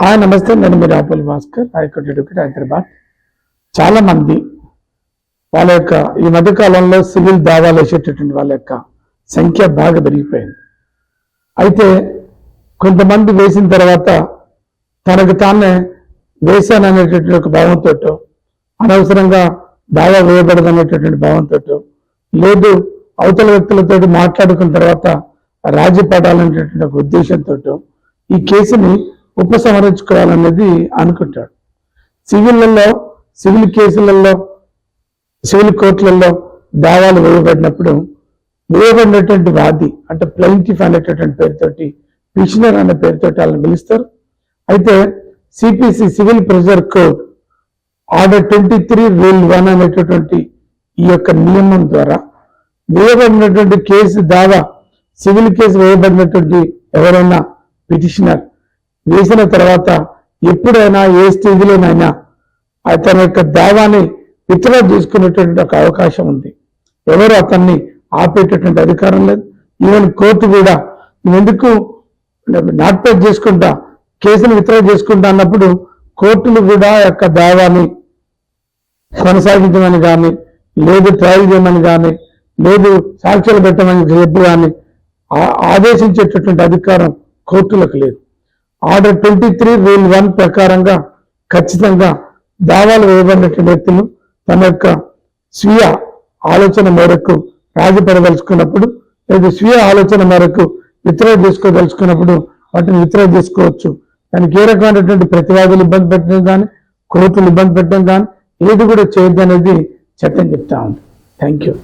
నమస్తే, నేను మీ రాపుల్ Bhaskar, high court advocate, Hyderabad. చాలా మంది వాళ్ళ యొక్క ఈ మధ్య కాలంలో సివిల్ దావాలు వేసేటటువంటి వాళ్ళ యొక్క సంఖ్య బాగా పెరిగిపోయింది. అయితే కొంతమంది వేసిన తర్వాత తనకు తానే వేశాననేటటువంటి ఒక భావంతో, అనవసరంగా దావా వేయబడదనేటటువంటి భావంతో, లేదు అవతల వ్యక్తులతో మాట్లాడుకున్న తర్వాత రాజీ పడాలనేటటువంటి ఒక ఉద్దేశంతో ఈ కేసుని ఉపసంహరించుకోవాలనేది అనుకుంటాడు. సివిల్ కేసులలో, సివిల్ కోర్టులలో దావాలు వేయబడినటువంటి వాది అంటే ప్లెయింటిఫ్ అనేటటువంటి పేరుతోటి, పిటిషనర్ అనే పేరుతోటి వాళ్ళని పిలుస్తారు. అయితే CPC civil procedure code order 23 rule 1 అనేటటువంటి ఈ యొక్క నియమం ద్వారా వేయబడినటువంటి కేసు దావా, సివిల్ కేసు వేయబడినటువంటి ఎవరైనా పిటిషనర్ వేసిన తర్వాత ఎప్పుడైనా ఏ స్టేజ్లోనైనా అతని యొక్క దావాని విత్డ్రా చేసుకునేటువంటి ఒక అవకాశం ఉంది. ఎవరు అతన్ని ఆపేటటువంటి అధికారం లేదు. ఈవెన్ కోర్టు కూడా నువ్వు ఎందుకు నాట్ పేజ్ చేసుకుంటా, కేసును విత్డ్రా చేసుకుంటా అన్నప్పుడు కోర్టులు కూడా యొక్క దావాని కొనసాగించమని కానీ, లేదు ట్రయల్ చేయమని కానీ, లేదు సాక్ష్యాలు పెట్టమని చెప్పి కానీ ఆదేశించేటటువంటి అధికారం కోర్టులకు లేదు. ఆర్డర్ 23 రూల్ 1 ప్రకారంగా ఖచ్చితంగా దావాలు వేయబడినటువంటి వ్యక్తులు తమ యొక్క స్వీయ ఆలోచన మేరకు రాజీపడదలుచుకున్నప్పుడు, లేదా స్వీయ ఆలోచన మేరకు విత్డ్రా చేసుకోదలుచుకున్నప్పుడు వాటిని విత్డ్రా చేసుకోవచ్చు. దానికి ఏ రకమైనటువంటి ప్రతివాదులు ఇబ్బంది పెట్టడం కానీ, కోర్టులు ఇబ్బంది పెట్టడం కానీ ఏది కూడా చేయొద్దు అనేది చట్టం చెప్తా ఉంది. Thank you.